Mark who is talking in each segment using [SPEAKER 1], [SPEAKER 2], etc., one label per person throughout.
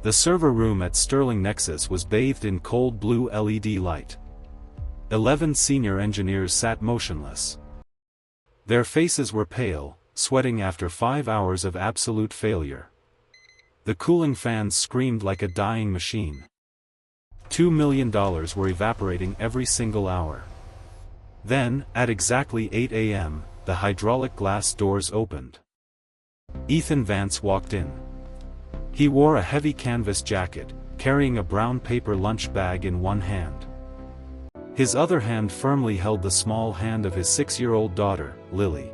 [SPEAKER 1] The server room at Sterling Nexus was bathed in cold blue LED light. 11 senior engineers sat motionless. Their faces were pale, sweating after 5 hours of absolute failure. The cooling fans screamed like a dying machine. $2 million were evaporating every single hour. Then, at exactly 8 a.m., the hydraulic glass doors opened. Ethan Vance walked in. He wore a heavy canvas jacket, carrying a brown paper lunch bag in one hand. His other hand firmly held the small hand of his 6-year-old daughter, Lily.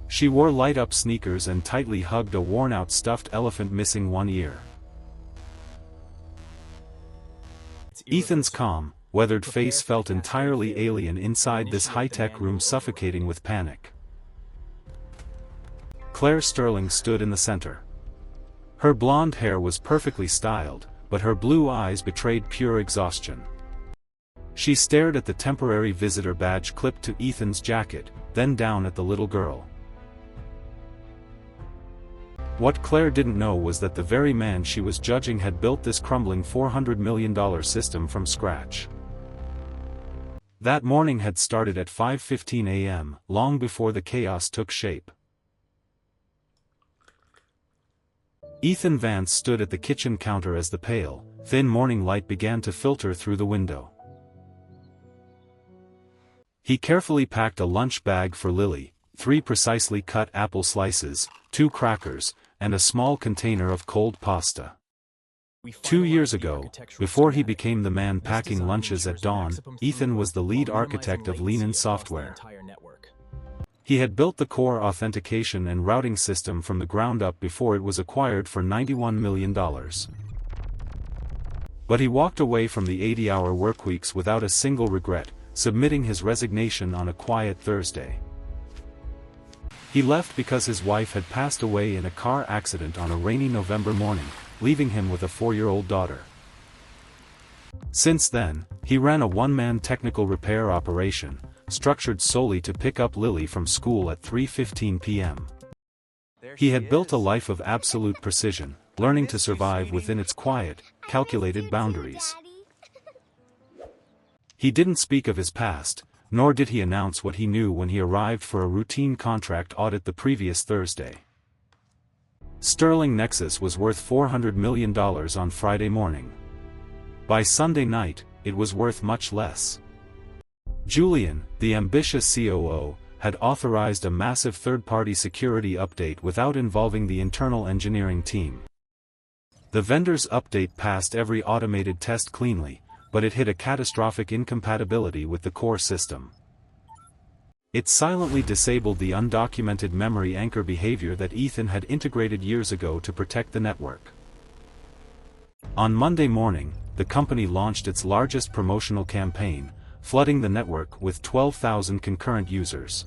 [SPEAKER 1] She wore light-up sneakers and tightly hugged a worn-out stuffed elephant missing one ear. Ethan's calm, weathered face felt entirely alien inside this high-tech room, suffocating with panic. Claire Sterling stood in the center. Her blonde hair was perfectly styled, but her blue eyes betrayed pure exhaustion. She stared at the temporary visitor badge clipped to Ethan's jacket, then down at the little girl. What Claire didn't know was that the very man she was judging had built this crumbling $400 million system from scratch. That morning had started at 5:15 a.m., long before the chaos took shape. Ethan Vance stood at the kitchen counter as the pale, thin morning light began to filter through the window. He carefully packed a lunch bag for Lily, 3 precisely cut apple slices, 2 crackers, and a small container of cold pasta. 2 years ago, before he became the man packing lunches at dawn, Ethan was the lead architect of Lean Software. He had built the core authentication and routing system from the ground up before it was acquired for $91 million. But he walked away from the 80-hour workweeks without a single regret, submitting his resignation on a quiet Thursday. He left because his wife had passed away in a car accident on a rainy November morning, leaving him with a 4-year-old daughter. Since then, he ran a one-man technical repair operation, structured solely to pick up Lily from school at 3:15 p.m. He had built a life of absolute precision, learning to survive within its quiet, calculated boundaries. He didn't speak of his past, nor did he announce what he knew when he arrived for a routine contract audit the previous Thursday. Sterling Nexus was worth $400 million on Friday morning. By Sunday night, it was worth much less. Julian, the ambitious COO, had authorized a massive third-party security update without involving the internal engineering team. The vendor's update passed every automated test cleanly, but it hit a catastrophic incompatibility with the core system. It silently disabled the undocumented memory anchor behavior that Ethan had integrated years ago to protect the network. On Monday morning, the company launched its largest promotional campaign, flooding the network with 12,000 concurrent users.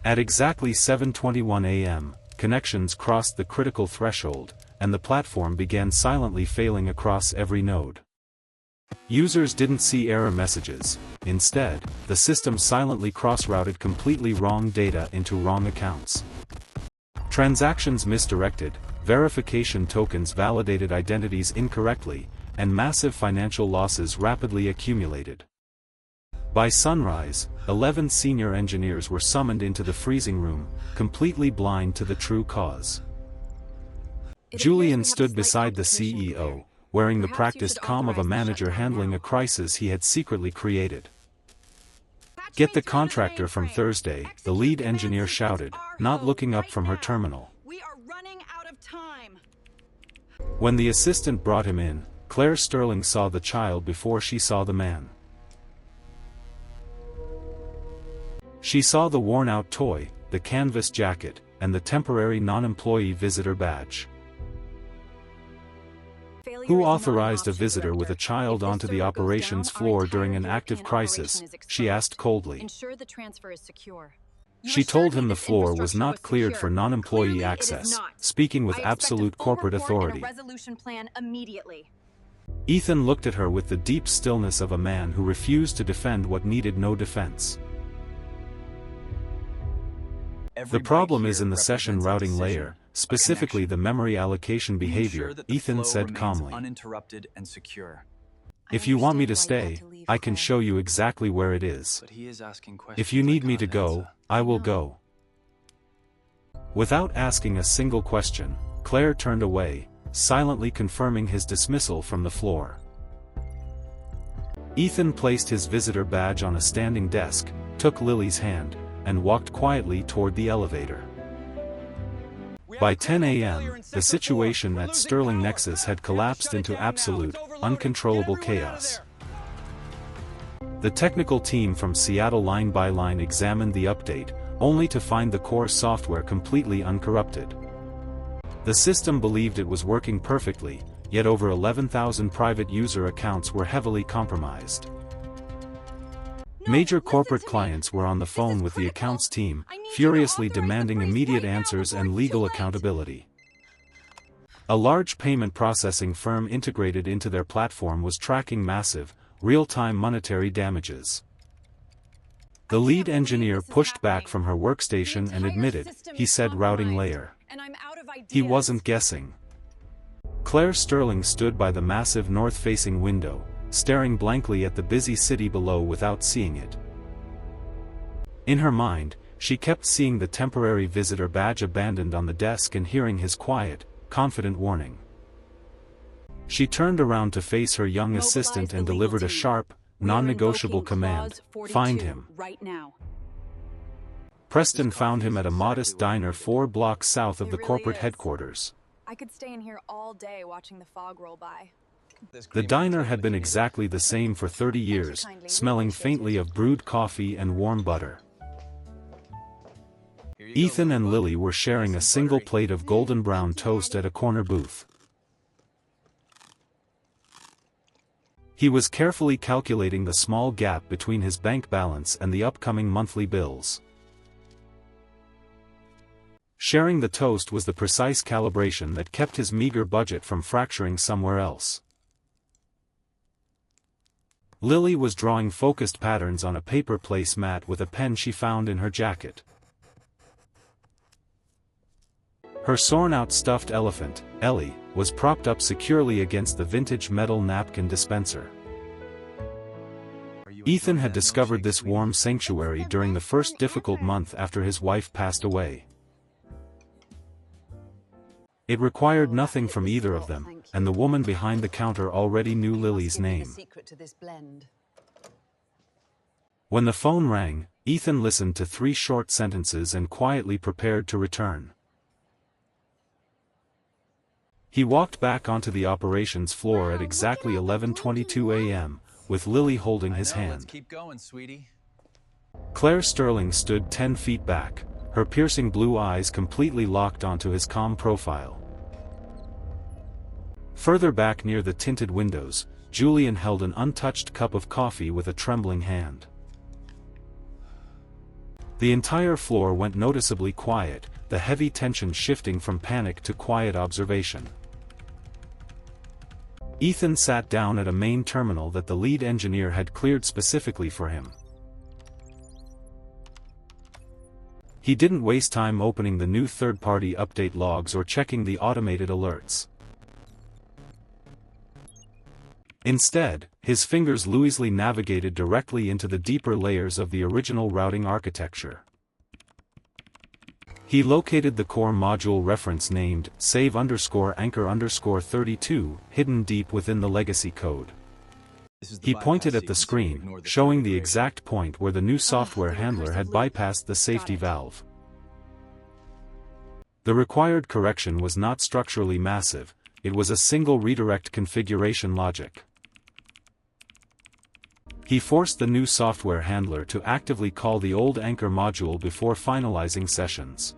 [SPEAKER 1] At exactly 7:21 a.m., connections crossed the critical threshold, and the platform began silently failing across every node. Users didn't see error messages. Instead, the system silently cross-routed completely wrong data into wrong accounts. Transactions misdirected, verification tokens validated identities incorrectly, and massive financial losses rapidly accumulated. By sunrise, 11 senior engineers were summoned into the freezing room, completely blind to the true cause. Julian stood beside the CEO, wearing the practiced calm of a manager handling a crisis he had secretly created. "Get the contractor from Thursday," the lead engineer shouted, not looking up from her terminal.
[SPEAKER 2] "We are running out of time."
[SPEAKER 1] When the assistant brought him in, Claire Sterling saw the child before she saw the man. She saw the worn-out toy, the canvas jacket, and the temporary non-employee visitor badge. Who authorized a visitor with a child onto the operations floor during an active crisis? She asked coldly.
[SPEAKER 2] Ensure the transfer is secure.
[SPEAKER 1] She told him the floor was not cleared for non-employee access, speaking with absolute corporate authority. Ethan looked at her with the deep stillness of a man who refused to defend what needed no defense. The problem is in the session routing layer, specifically the memory allocation behavior, Ethan said calmly.
[SPEAKER 3] Uninterrupted and secure.
[SPEAKER 1] If you want me to stay, I can show you exactly where it is.
[SPEAKER 3] But he is asking questions.
[SPEAKER 1] If you need me to go,
[SPEAKER 3] answer.
[SPEAKER 1] I will go. Without asking a single question, Claire turned away, silently confirming his dismissal from the floor. Ethan placed his visitor badge on a standing desk, took Lily's hand, and walked quietly toward the elevator. By 10 a.m., the situation at Sterling Nexus had collapsed into absolute, uncontrollable chaos. The technical team from Seattle line by line examined the update, only to find the core software completely uncorrupted. The system believed it was working perfectly, yet over 11,000 private user accounts were heavily compromised. Major corporate clients were on the phone with the accounts team, furiously demanding immediate answers and legal accountability. A large payment processing firm integrated into their platform was tracking massive, real-time monetary damages. The lead engineer pushed back from her workstation and admitted, he said routing layer. He wasn't guessing. Claire Sterling stood by the massive north-facing window, staring blankly at the busy city below without seeing it. In her mind, she kept seeing the temporary visitor badge abandoned on the desk and hearing his quiet, confident warning. She turned around to face her young assistant and delivered a sharp, non-negotiable command, find him.
[SPEAKER 2] Right now.
[SPEAKER 1] Preston found him at a modest diner 4 blocks south of the corporate headquarters.
[SPEAKER 4] I could stay in here all day watching the fog roll by.
[SPEAKER 1] The diner had been exactly the same for 30 years, smelling faintly of brewed coffee and warm butter. Ethan and Lily were sharing a single plate of golden brown toast at a corner booth. He was carefully calculating the small gap between his bank balance and the upcoming monthly bills. Sharing the toast was the precise calibration that kept his meager budget from fracturing somewhere else. Lily was drawing focused patterns on a paper placemat with a pen she found in her jacket. Her sawn-out stuffed elephant, Ellie, was propped up securely against the vintage metal napkin dispenser. Ethan had discovered this warm sanctuary during the first difficult month after his wife passed away. It required nothing from either of them, and the woman behind the counter already knew Lily's name. When the phone rang, Ethan listened to 3 short sentences and quietly prepared to return. He walked back onto the operations floor at exactly 11:22 a.m., with Lily holding his hand.
[SPEAKER 3] Let's keep going, sweetie.
[SPEAKER 1] Claire Sterling stood 10 feet back, her piercing blue eyes completely locked onto his calm profile. Further back near the tinted windows, Julian held an untouched cup of coffee with a trembling hand. The entire floor went noticeably quiet, the heavy tension shifting from panic to quiet observation. Ethan sat down at a main terminal that the lead engineer had cleared specifically for him. He didn't waste time opening the new third-party update logs or checking the automated alerts. Instead, his fingers loosely navigated directly into the deeper layers of the original routing architecture. He located the core module reference named save_anchor_32, hidden deep within the legacy code. He pointed at the screen, showing the exact point where the new software handler had bypassed the safety valve. The required correction was not structurally massive, it was a single redirect configuration logic. He forced the new software handler to actively call the old anchor module before finalizing sessions.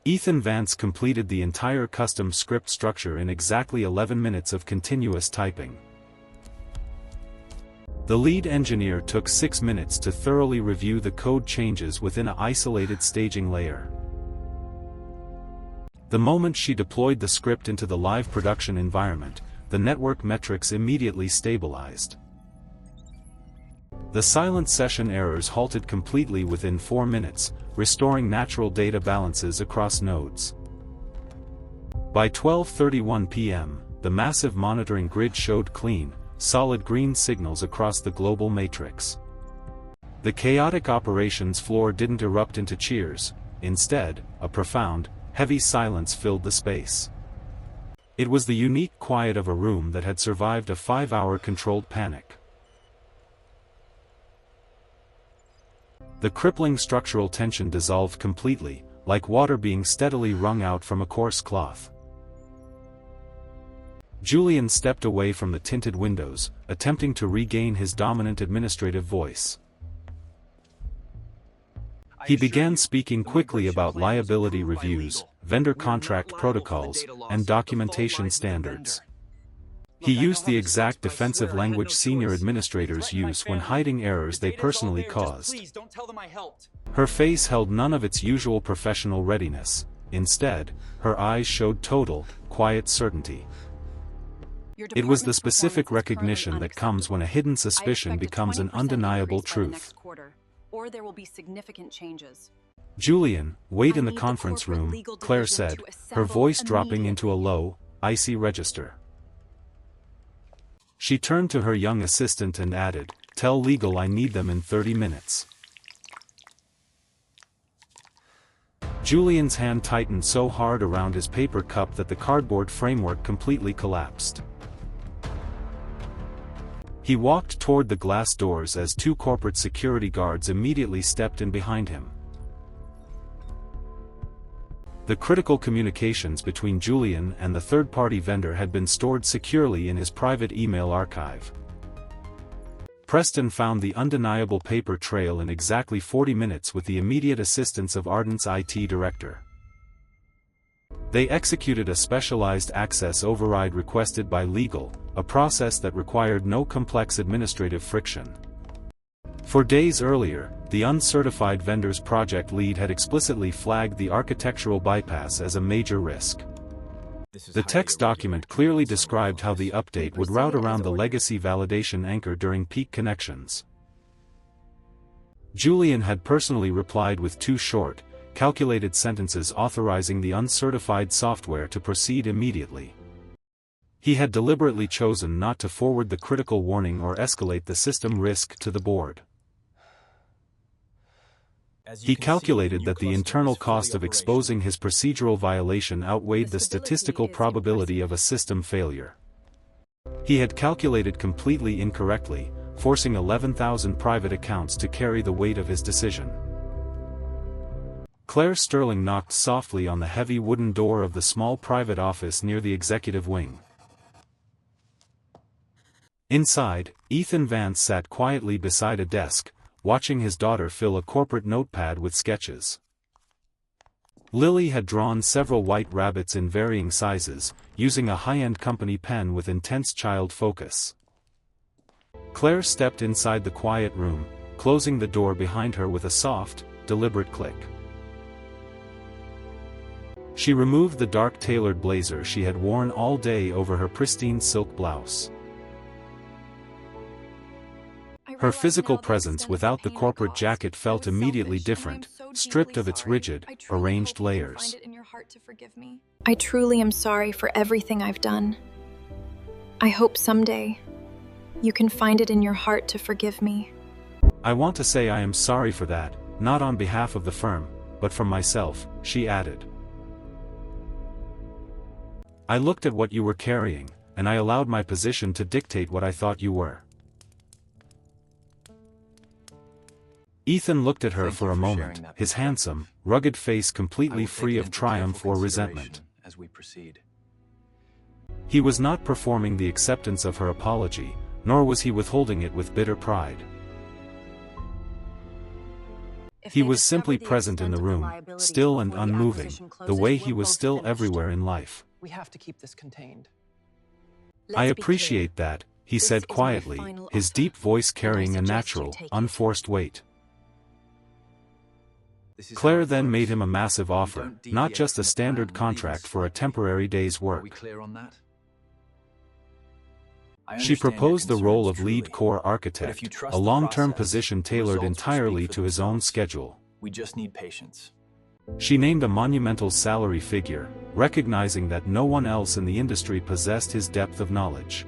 [SPEAKER 1] Ethan Vance completed the entire custom script structure in exactly 11 minutes of continuous typing. The lead engineer took 6 minutes to thoroughly review the code changes within an isolated staging layer. The moment she deployed the script into the live production environment, the network metrics immediately stabilized. The silent session errors halted completely within 4 minutes, restoring natural data balances across nodes. By 12:31 p.m., the massive monitoring grid showed clean, solid green signals across the global matrix. The chaotic operations floor didn't erupt into cheers. Instead, a profound, heavy silence filled the space. It was the unique quiet of a room that had survived a 5-hour controlled panic. The crippling structural tension dissolved completely, like water being steadily wrung out from a coarse cloth. Julian stepped away from the tinted windows, attempting to regain his dominant administrative voice. He began speaking quickly about liability reviews, vendor contract protocols, and documentation standards. He used the exact defensive language senior administrators use when hiding errors they personally caused. Her face held none of its usual professional readiness. Instead, her eyes showed total, quiet certainty. It was the specific recognition that comes when a hidden suspicion becomes an undeniable truth.
[SPEAKER 2] Or there will be significant changes.
[SPEAKER 1] Julian, wait in the conference room, Claire said, her voice dropping into a low, icy register. She turned to her young assistant and added, "Tell legal I need them in 30 minutes." Julian's hand tightened so hard around his paper cup that the cardboard framework completely collapsed. He walked toward the glass doors as 2 corporate security guards immediately stepped in behind him. The critical communications between Julian and the third-party vendor had been stored securely in his private email archive. Preston found the undeniable paper trail in exactly 40 minutes with the immediate assistance of Ardent's IT director. They executed a specialized access override requested by legal, a process that required no complex administrative friction. For days earlier, the uncertified vendor's project lead had explicitly flagged the architectural bypass as a major risk. The text document clearly described how the update would route around the legacy validation anchor during peak connections. Julian had personally replied with 2 short, calculated sentences authorizing the uncertified software to proceed immediately. He had deliberately chosen not to forward the critical warning or escalate the system risk to the board. He calculated that the internal cost of exposing his procedural violation outweighed the statistical probability of a system failure. He had calculated completely incorrectly, forcing 11,000 private accounts to carry the weight of his decision. Claire Sterling knocked softly on the heavy wooden door of the small private office near the executive wing. Inside, Ethan Vance sat quietly beside a desk, watching his daughter fill a corporate notepad with sketches. Lily had drawn several white rabbits in varying sizes, using a high-end company pen with intense child focus. Claire stepped inside the quiet room, closing the door behind her with a soft, deliberate click. She removed the dark tailored blazer she had worn all day over her pristine silk blouse. Her physical presence without the corporate jacket felt immediately different, stripped of its rigid, arranged layers.
[SPEAKER 4] I truly am sorry for everything I've done. I hope someday you can find it in your heart to forgive me.
[SPEAKER 1] I want to say I am sorry for that, not on behalf of the firm, but from myself, she added. I looked at what you were carrying, and I allowed my position to dictate what I thought you were. Ethan looked at her for a moment, his handsome, rugged face completely free of triumph or resentment. He was not performing the acceptance of her apology, nor was he withholding it with bitter pride. He was simply present in the room, still and unmoving, the way he was still everywhere in life.
[SPEAKER 5] We have to keep this contained.
[SPEAKER 1] I appreciate that, he said quietly, his deep voice carrying a natural, unforced weight. Claire then made him a massive offer, not just a standard contract for a temporary day's work. She proposed the role of lead core
[SPEAKER 3] But
[SPEAKER 1] architect,
[SPEAKER 3] if you trust
[SPEAKER 1] a
[SPEAKER 3] the
[SPEAKER 1] long-term
[SPEAKER 3] process,
[SPEAKER 1] position
[SPEAKER 3] the
[SPEAKER 1] tailored
[SPEAKER 3] results will
[SPEAKER 1] entirely
[SPEAKER 3] speak for
[SPEAKER 1] to his own
[SPEAKER 3] themselves.
[SPEAKER 1] schedule.
[SPEAKER 3] We just need patience.
[SPEAKER 1] She named a monumental salary figure, recognizing that no one else in the industry possessed his depth of knowledge.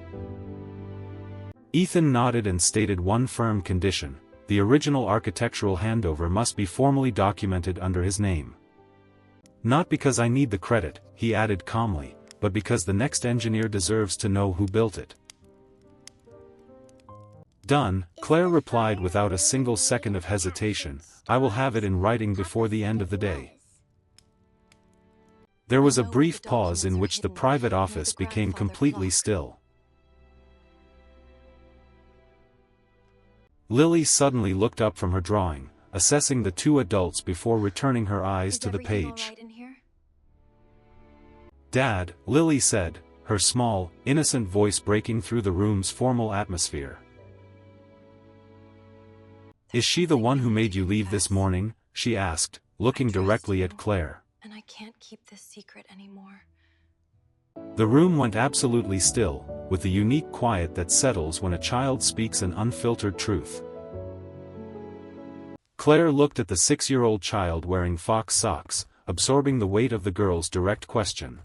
[SPEAKER 1] Ethan nodded and stated one firm condition: the original architectural handover must be formally documented under his name. Not because I need the credit, he added calmly, but because the next engineer deserves to know who built it. Done, Claire replied without a single second of hesitation. I will have it in writing before the end of the day. There was a brief pause in which the private office became completely still. Lily suddenly looked up from her drawing, assessing the two adults before returning her eyes to the page. Dad, Lily said, her small, innocent voice breaking through the room's formal atmosphere. Is she the one who made you leave this morning? She asked, looking directly at Claire.
[SPEAKER 4] And I can't keep this secret anymore.
[SPEAKER 1] The room went absolutely still, with the unique quiet that settles when a child speaks an unfiltered truth. Claire looked at the 6-year-old child wearing fox socks, absorbing the weight of the girl's direct question.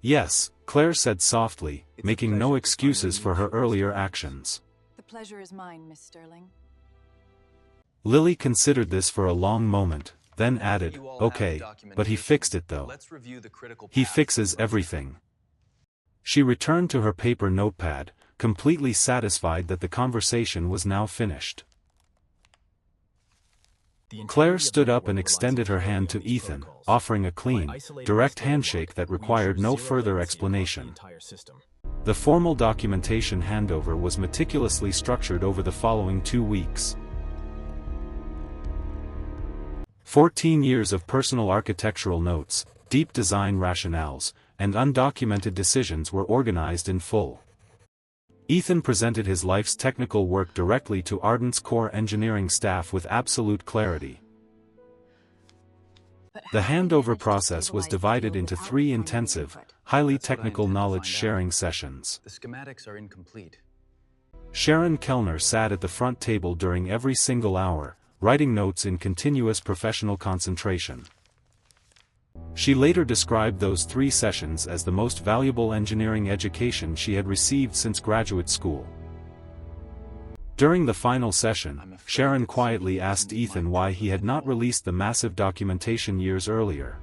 [SPEAKER 1] Yes, Claire said softly, making no excuses for her earlier actions.
[SPEAKER 2] The pleasure is mine, Miss Sterling.
[SPEAKER 1] Lily considered this for a long moment, then added,
[SPEAKER 3] You all have
[SPEAKER 1] okay,
[SPEAKER 3] the
[SPEAKER 1] but he fixed it though.
[SPEAKER 3] Let's review the critical
[SPEAKER 1] He
[SPEAKER 3] paths
[SPEAKER 1] fixes
[SPEAKER 3] of the project.
[SPEAKER 1] everything. She returned to her paper notepad, completely satisfied that the conversation was now finished. Claire stood up and extended her hand to Ethan, offering a clean, direct handshake that required no further explanation. The formal documentation handover was meticulously structured over the following 2 weeks. 14 years of personal architectural notes, deep design rationales, and undocumented decisions were organized in full. Ethan presented his life's technical work directly to Ardent's core engineering staff with absolute clarity. The handover process was divided into 3 intensive, highly technical knowledge-sharing sessions.
[SPEAKER 3] The schematics are incomplete.
[SPEAKER 1] Sharon Kellner sat at the front table during every single hour, writing notes in continuous professional concentration. She later described those 3 sessions as the most valuable engineering education she had received since graduate school. During the final session, Sharon quietly asked Ethan why he had not released the massive documentation years earlier.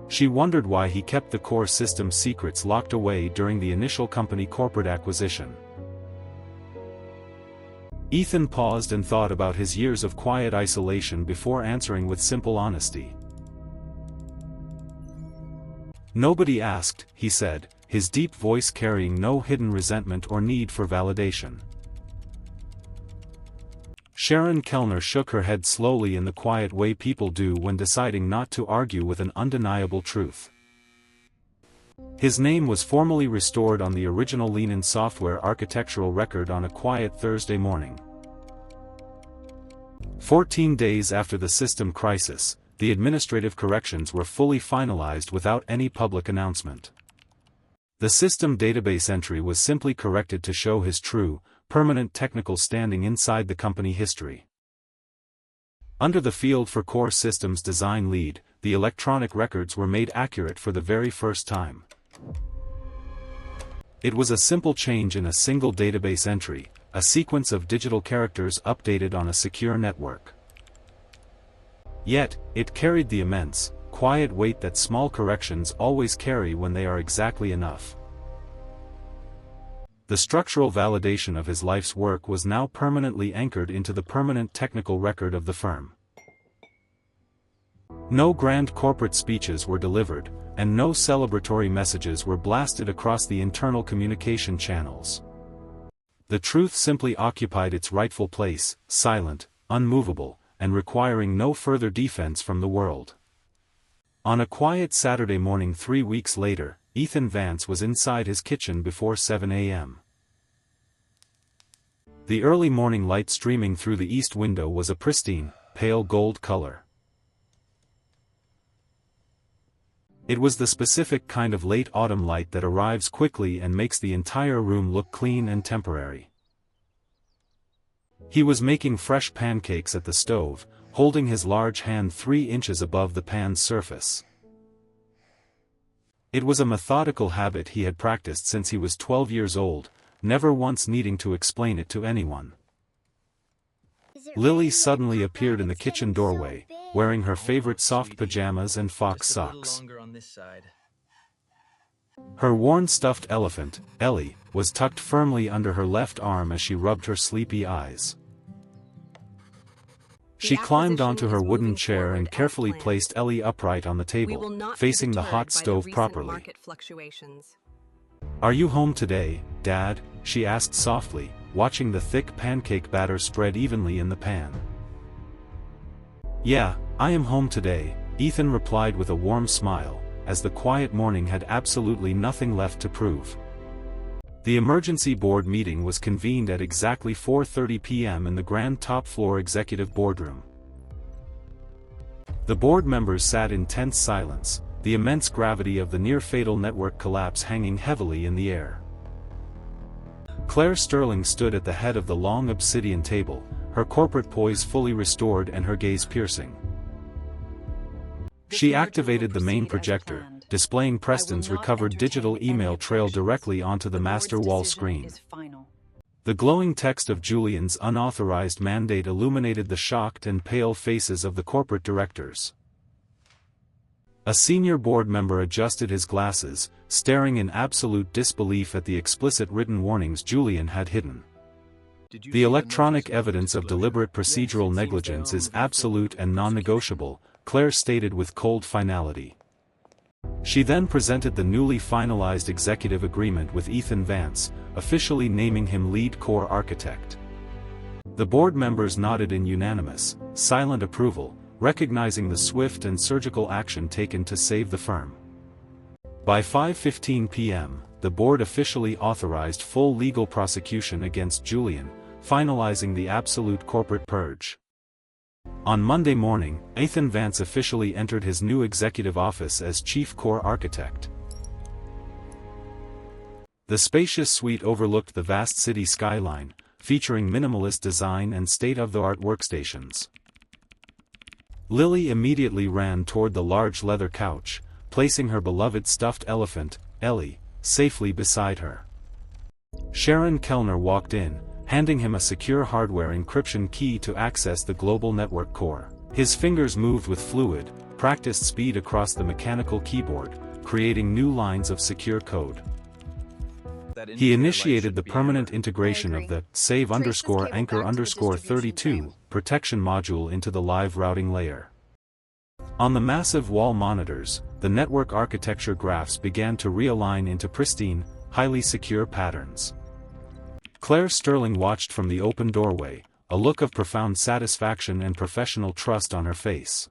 [SPEAKER 1] She wondered why he kept the core system secrets locked away during the initial company corporate acquisition. Ethan paused and thought about his years of quiet isolation before answering with simple honesty. Nobody asked, he said, his deep voice carrying no hidden resentment or need for validation. Sharon Kellner shook her head slowly in the quiet way people do when deciding not to argue with an undeniable truth. His name was formally restored on the original Lenin software architectural record on a quiet Thursday morning. 14 days after the system crisis, the administrative corrections were fully finalized without any public announcement. The system database entry was simply corrected to show his true, permanent technical standing inside the company history. Under the field for core systems design lead, the electronic records were made accurate for the very first time. It was a simple change in a single database entry, a sequence of digital characters updated on a secure network. Yet, it carried the immense, quiet weight that small corrections always carry when they are exactly enough. The structural validation of his life's work was now permanently anchored into the permanent technical record of the firm. No grand corporate speeches were delivered, and no celebratory messages were blasted across the internal communication channels. The truth simply occupied its rightful place, silent, unmovable, and requiring no further defense from the world. On a quiet Saturday morning 3 weeks later, Ethan Vance was inside his kitchen before 7 a.m. The early morning light streaming through the east window was a pristine, pale gold color. It was the specific kind of late autumn light that arrives quickly and makes the entire room look clean and temporary. He was making fresh pancakes at the stove, holding his large hand 3 inches above the pan's surface. It was a methodical habit he had practiced since he was 12 years old, never once needing to explain it to anyone. Lily suddenly appeared in the kitchen doorway, wearing her favorite soft pajamas and fox socks. Her worn stuffed elephant, Ellie, was tucked firmly under her left arm as she rubbed her sleepy eyes. She climbed onto her wooden chair and carefully placed Ellie upright on the table, facing the hot stove properly. "Are you home today, Dad?" she asked softly, watching the thick pancake batter spread evenly in the pan. "Yeah, I am home today," Ethan replied with a warm smile, as the quiet morning had absolutely nothing left to prove. The emergency board meeting was convened at exactly 4:30 p.m. in the grand top-floor executive boardroom. The board members sat in tense silence, the immense gravity of the near-fatal network collapse hanging heavily in the air. Claire Sterling stood at the head of the long obsidian table, her corporate poise fully restored and her gaze piercing. She activated the main projector, displaying Preston's recovered digital email trail directly onto the master wall screen. The glowing text of Julian's unauthorized mandate illuminated the shocked and pale faces of the corporate directors. A senior board member adjusted his glasses, staring in absolute disbelief at the explicit written warnings Julian had hidden. "The electronic evidence of deliberate procedural negligence is absolute and non-negotiable," Claire stated with cold finality. She then presented the newly finalized executive agreement with Ethan Vance, officially naming him lead core architect. The board members nodded in unanimous, silent approval, recognizing the swift and surgical action taken to save the firm. By 5:15 p.m., the board officially authorized full legal prosecution against Julian, finalizing the absolute corporate purge. On Monday morning, Ethan Vance officially entered his new executive office as Chief Core Architect. The spacious suite overlooked the vast city skyline, featuring minimalist design and state-of-the-art workstations. Lily immediately ran toward the large leather couch, placing her beloved stuffed elephant, Ellie, safely beside her. Sharon Kellner walked in, handing him a secure hardware encryption key to access the global network core. His fingers moved with fluid, practiced speed across the mechanical keyboard, creating new lines of secure code. He initiated the permanent integration of the save_anchor_32 protection module into the live routing layer. On the massive wall monitors, the network architecture graphs began to realign into pristine, highly secure patterns. Claire Sterling watched from the open doorway, a look of profound satisfaction and professional trust on her face.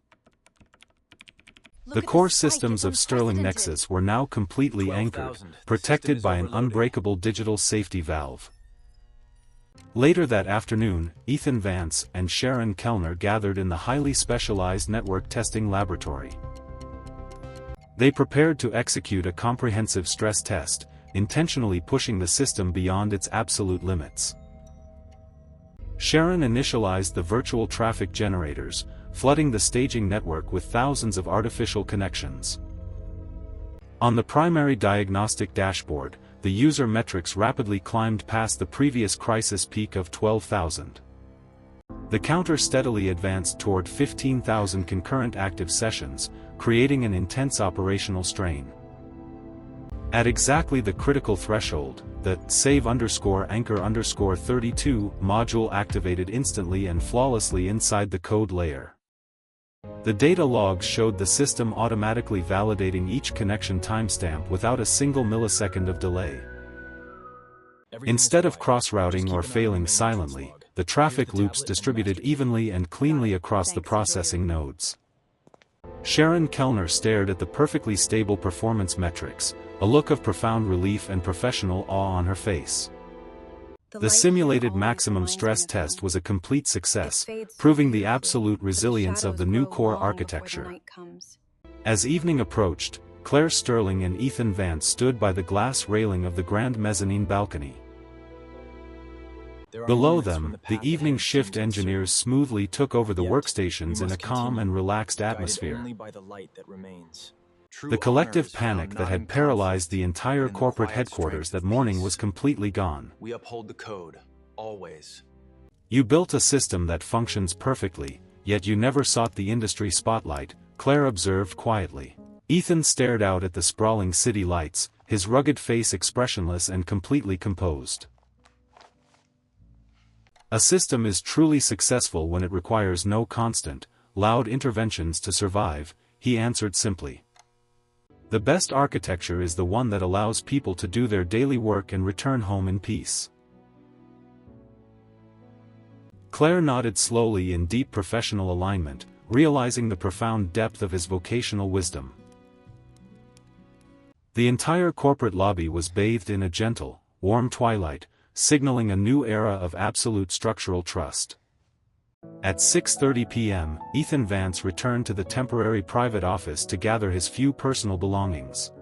[SPEAKER 1] The core systems of Sterling Nexus were now completely anchored, protected by an unbreakable digital safety valve. Later that afternoon, Ethan Vance and Sharon Kellner gathered in the highly specialized network testing laboratory. They prepared to execute a comprehensive stress test, intentionally pushing the system beyond its absolute limits. Sharon initialized the virtual traffic generators, flooding the staging network with thousands of artificial connections. On the primary diagnostic dashboard, the user metrics rapidly climbed past the previous crisis peak of 12,000. The counter steadily advanced toward 15,000 concurrent active sessions, creating an intense operational strain. At exactly the critical threshold, the save_anchor_32 module activated instantly and flawlessly inside the code layer. The data logs showed the system automatically validating each connection timestamp without a single millisecond of delay. Instead of cross-routing or failing silently, the traffic loops distributed evenly and cleanly across the processing nodes. Sharon Kellner stared at the perfectly stable performance metrics, a look of profound relief and professional awe on her face. The simulated maximum stress test was a complete success, proving the absolute resilience of the new core architecture. As evening approached, Claire Sterling and Ethan Vance stood by the glass railing of the grand mezzanine balcony. Below them, the evening shift engineers smoothly took over the workstations in a calm and relaxed atmosphere. The collective panic that had paralyzed the entire corporate headquarters that morning was completely gone.
[SPEAKER 3] We uphold the code, always.
[SPEAKER 1] You built a system that functions perfectly, yet you never sought the industry spotlight, Claire observed quietly. Ethan stared out at the sprawling city lights, his rugged face expressionless and completely composed. A system is truly successful when it requires no constant, loud interventions to survive, he answered simply. The best architecture is the one that allows people to do their daily work and return home in peace. Claire nodded slowly in deep professional alignment, realizing the profound depth of his vocational wisdom. The entire corporate lobby was bathed in a gentle, warm twilight, signaling a new era of absolute structural trust. At 6:30 p.m., Ethan Vance returned to the temporary private office to gather his few personal belongings.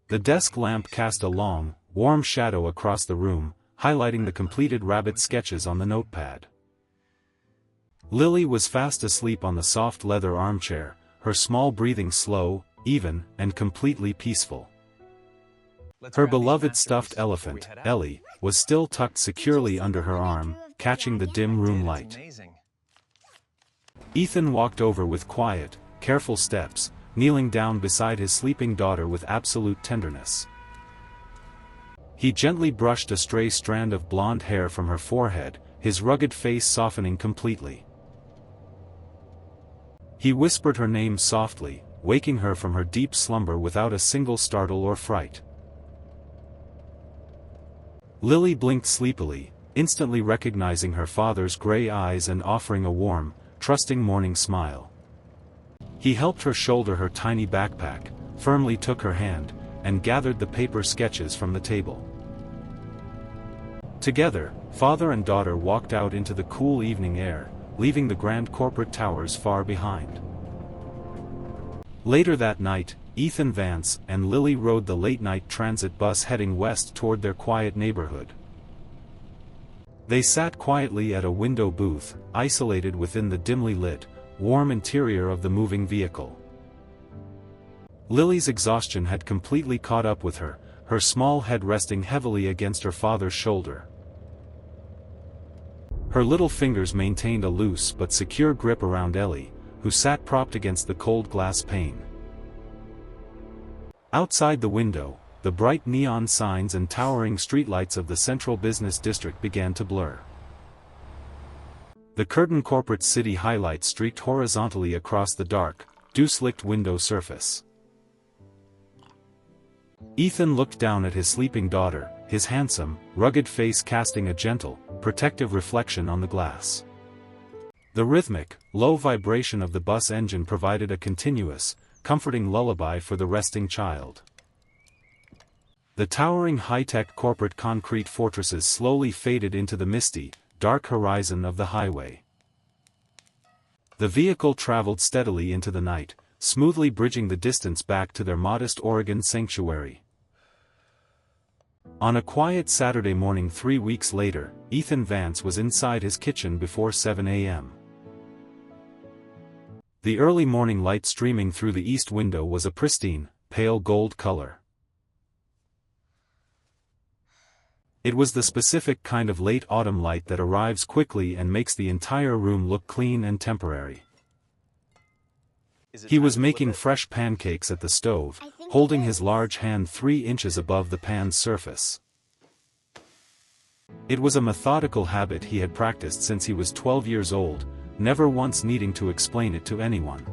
[SPEAKER 1] The desk lamp cast a long, warm shadow across the room, highlighting the completed rabbit sketches on the notepad. Lily was fast asleep on the soft leather armchair, her small breathing slow, even, and completely peaceful. Her beloved stuffed elephant, Ellie, was still tucked securely under her arm, catching the dim room light. Ethan walked over with quiet, careful steps, kneeling down beside his sleeping daughter with absolute tenderness. He gently brushed a stray strand of blonde hair from her forehead, his rugged face softening completely. He whispered her name softly, waking her from her deep slumber without a single startle or fright. Lily blinked sleepily, instantly recognizing her father's gray eyes and offering a warm, trusting morning smile. He helped her shoulder her tiny backpack, firmly took her hand, and gathered the paper sketches from the table. Together, father and daughter walked out into the cool evening air, leaving the grand corporate towers far behind. Later that night, Ethan Vance and Lily rode the late-night transit bus heading west toward their quiet neighborhood. They sat quietly at a window booth, isolated within the dimly lit, warm interior of the moving vehicle. Lily's exhaustion had completely caught up with her, her small head resting heavily against her father's shoulder. Her little fingers maintained a loose but secure grip around Ellie, who sat propped against the cold glass pane. Outside the window, the bright neon signs and towering streetlights of the central business district began to blur. The curtain corporate city highlights streaked horizontally across the dark, dew-slicked window surface. Ethan looked down at his sleeping daughter, his handsome, rugged face casting a gentle, protective reflection on the glass. The rhythmic, low vibration of the bus engine provided a continuous, comforting lullaby for the resting child. The towering high-tech corporate concrete fortresses slowly faded into the misty, dark horizon of the highway. The vehicle traveled steadily into the night, smoothly bridging the distance back to their modest Oregon sanctuary. On a quiet Saturday morning 3 weeks later, Ethan Vance was inside his kitchen before 7 a.m. The early morning light streaming through the east window was a pristine, pale gold color. It was the specific kind of late autumn light that arrives quickly and makes the entire room look clean and temporary. He was making fresh pancakes at the stove, holding his large hand 3 inches above the pan's surface. It was a methodical habit he had practiced since he was 12 years old, never once needing to explain it to anyone.